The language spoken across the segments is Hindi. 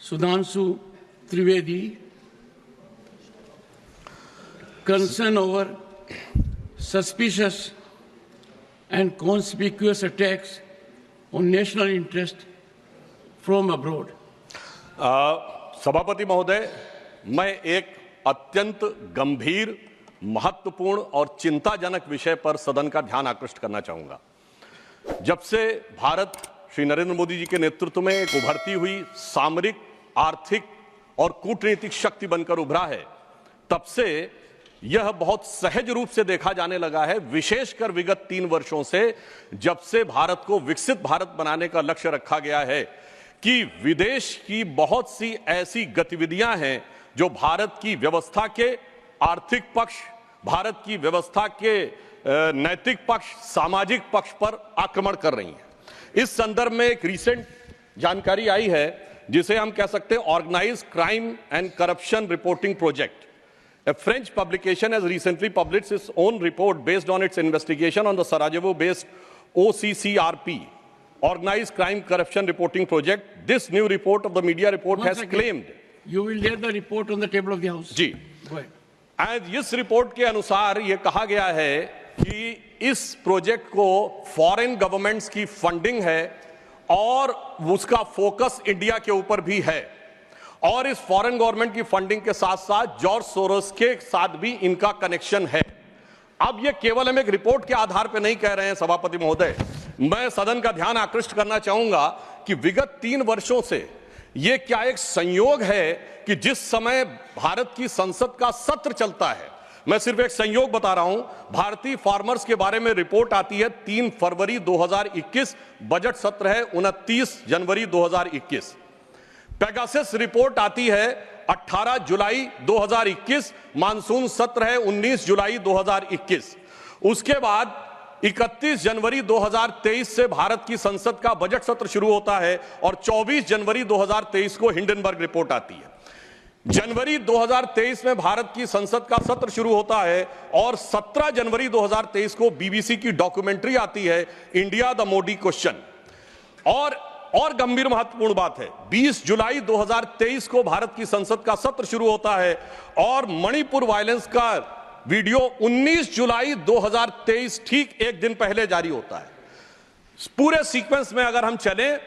Sudhanshu Trivedi, concern over suspicious and conspicuous attacks on national interest from abroad. सभापति महोदय, मैं एक अत्यंत गंभीर, महत्वपूर्ण और चिंताजनक विषय पर सदन का ध्यान आकृष्ट करना चाहूंगा। जब से भारत श्री नरेंद्र मोदी जी के नेतृत्व में एक उभरती हुई सामरिक, आर्थिक और कूटनीतिक शक्ति बनकर उभरा है, तब से यह बहुत सहज रूप से देखा जाने लगा है, विशेषकर विगत 3 वर्षों से, जब से भारत को विकसित भारत बनाने का लक्ष्य रखा गया है, कि विदेश की बहुत सी ऐसी गतिविधियां हैं जो भारत की व्यवस्था के आर्थिक पक्ष, भारत की व्यवस्था के नैतिक पक्ष, सामाजिक पक्ष पर आक्रमण कर रही हैं। इस संदर्भ में एक रिसेंट जानकारी आई है जिसे हम कह सकते हैं organised crime and corruption reporting project. A French publication has recently published its own report based on its investigation on the Sarajevo-based OCCRP, Organized Crime Corruption Reporting Project. This new report of the media report has claimed. You will lay the report on the table of the House. जी। Go ahead. And इस रिपोर्ट के अनुसार यह कहा गया है कि इस प्रोजेक्ट को फॉरेन गवर्नमेंट्स की फंडिंग है और उसका फोकस इंडिया के ऊपर भी है, और इस फॉरेन गवर्नमेंट की फंडिंग के साथ साथ जॉर्ज सोरोस के साथ भी इनका कनेक्शन है। अब ये केवल हम एक रिपोर्ट के आधार पर नहीं कह रहे हैं सभापति महोदय, मैं सदन का ध्यान आकृष्ट करना चाहूंगा कि विगत 3 वर्षों से ये क्या एक संयोग है कि जिस समय भारत की संसद का सत्र चलता है, मैं सिर्फ एक संयोग बता रहा हूं, भारतीय फार्मर्स के बारे में रिपोर्ट आती है 3 फरवरी 2021, बजट सत्र है 29 जनवरी 2021। पेगासस रिपोर्ट आती है 18 जुलाई 2021, मानसून सत्र है 19 जुलाई 2021। उसके बाद 31 जनवरी 2023 से भारत की संसद का बजट सत्र शुरू होता है और 24 जनवरी 2023 को हिंडनबर्ग रिपोर्ट आती है। जनवरी 2023 में भारत की संसद का सत्र शुरू होता है और 17 जनवरी 2023 को बीबीसी की डॉक्यूमेंट्री आती है, इंडिया द मोदी क्वेश्चन। और गंभीर महत्वपूर्ण बात है, 20 जुलाई 2023 को भारत की संसद का सत्र शुरू होता है और मणिपुर वायलेंस का वीडियो 19 जुलाई 2023 ठीक एक दिन पहले जारी होता है। पूरे सीक्वेंस में अगर हम चलें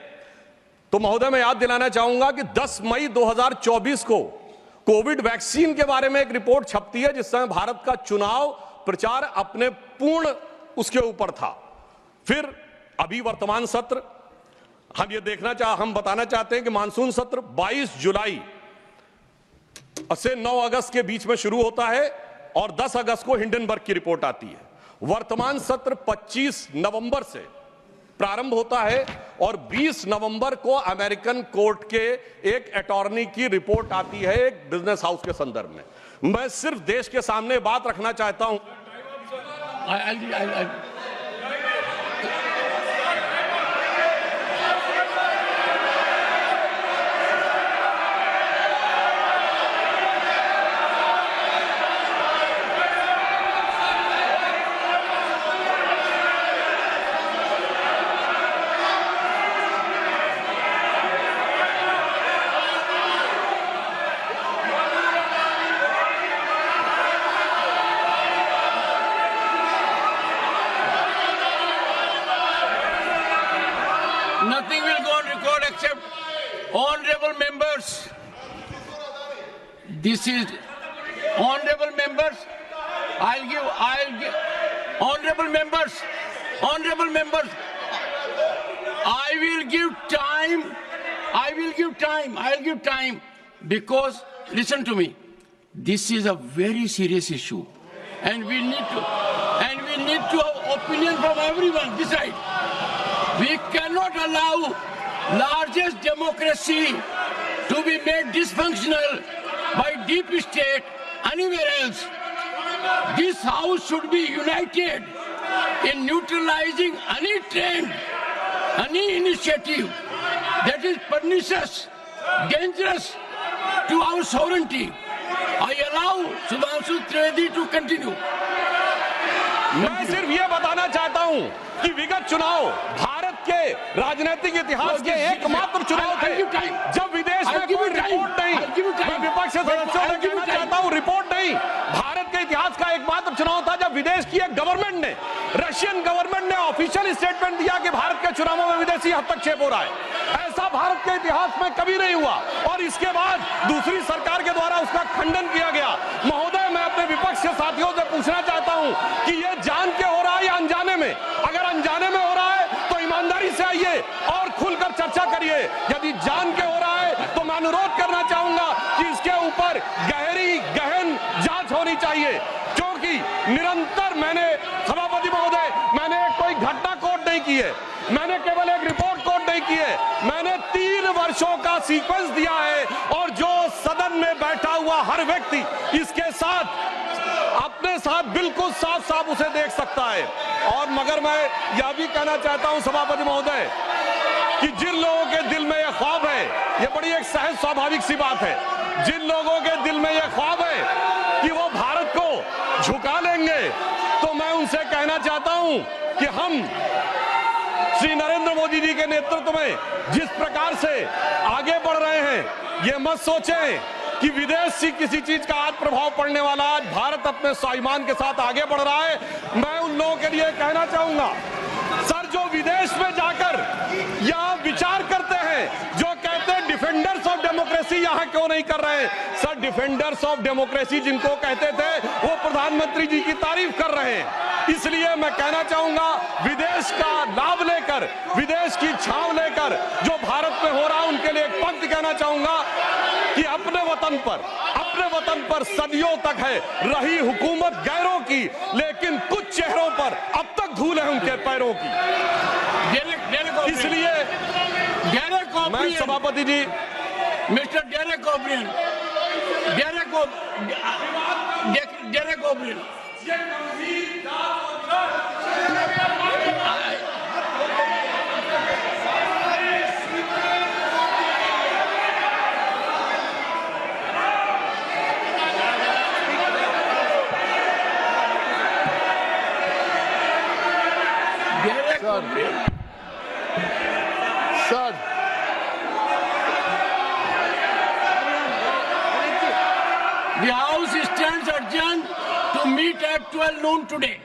तो महोदय मैं याद दिलाना चाहूंगा कि 10 मई 2024 को कोविड वैक्सीन के बारे में एक रिपोर्ट छपती है, जिस समय भारत का चुनाव प्रचार अपने पूर्ण उसके ऊपर था। फिर अभी वर्तमान सत्र हम बताना चाहते हैं कि मानसून सत्र 22 जुलाई से 9 अगस्त के बीच में शुरू होता है और 10 अगस्त को हिंडनबर्ग की रिपोर्ट आती है। वर्तमान सत्र 25 नवंबर से प्रारंभ होता है और 20 नवंबर को अमेरिकन कोर्ट के एक अटॉर्नी की रिपोर्ट आती है एक बिजनेस हाउस के संदर्भ में। मैं सिर्फ देश के सामने बात रखना चाहता हूं। Nothing will go on record except honorable members. This is honorable members. I'll give honorable members. I will give time because listen to me. This is a very serious issue and we need to have opinion from everyone this side. We cannot allow largest democracy to be made dysfunctional by deep state anywhere else. This house should be united in neutralizing any trend, any initiative that is pernicious, dangerous to our sovereignty. I allow Sudhanshu Trivedi to continue. मैं सिर्फ ये बताना चाहता हूं कि विगत चुनाव भारत के राजनीतिक इतिहास के एकमात्र चुनाव थे जब विदेश में कोई सदस्यों से कहना चाहता हूं, रिपोर्ट नहीं, भारत के इतिहास का एकमात्र चुनाव था जब विदेश की एक गवर्नमेंट ने, रशियन गवर्नमेंट ने ऑफिशियल स्टेटमेंट दिया कि भारत के चुनावों में विदेशी हस्तक्षेप हो रहा है। ऐसा भारत के इतिहास में कभी नहीं हुआ और इसके बाद दूसरी सरकार के द्वारा उसका खंडन किया गया। महोदय, मैं अपने विपक्ष के साथियों से पूछना चाहता हूं कि यह जान के हो रहा है या अनजाने में? अगर अनजाने में हो रहा है तो ईमानदारी से आइए और खुलकर चर्चा करिए। यदि जान के हो रहा है तो मैं अनुरोध करना चाहूंगा कि इसके ऊपर गहन जांच होनी चाहिए, क्योंकि निरंतर सभापति महोदय, मैंने कोई घटना कोट नहीं की है, मैंने केवल एक रिपोर्ट कोट नहीं की है, मैंने 3 वर्षों का सीक्वेंस दिया है और जो सदन में बैठा हुआ हर व्यक्ति इसके साथ अपने साथ बिल्कुल साफ साफ उसे देख सकता है। और मगर मैं यह भी कहना चाहता हूं सभापति महोदय कि जिन लोगों के दिल में यह ख्वाब है, यह बड़ी एक सहज स्वाभाविक सी बात है, जिन लोगों के दिल में यह ख्वाब है कि वो भारत को झुका लेंगे, तो मैं उनसे कहना चाहता हूं कि हम श्री नरेंद्र मोदी जी के नेतृत्व में जिस प्रकार से आगे बढ़ रहे हैं, ये मत सोचें कि विदेश से किसी चीज का आज प्रभाव पड़ने वाला। आज भारत अपने स्वाभिमान के साथ आगे बढ़ रहा है। मैं उन लोगों के लिए कहना चाहूंगा, सर, जो विदेश में जाकर यहां विचार करते हैं, जो कहते हैं डिफेंडर्स ऑफ डेमोक्रेसी यहां क्यों नहीं कर रहे हैं? सर, डिफेंडर्स ऑफ डेमोक्रेसी जिनको कहते थे वो प्रधानमंत्री जी की तारीफ कर रहे हैं। इसलिए मैं कहना चाहूंगा, विदेश का लाभ लेकर, विदेश की छाव लेकर जो भारत में हो रहा है, उनके लिए एक पंक्ति कहना चाहूंगा कि अपने वतन पर सदियों तक है रही हुकूमत गैरों की, लेकिन कुछ चेहरों पर अब तक धूल है उनके पैरों की। इसलिए मैं सभापति जी, mister Derek O'Brien, Sir. The House stands adjourned to meet at 12 noon today.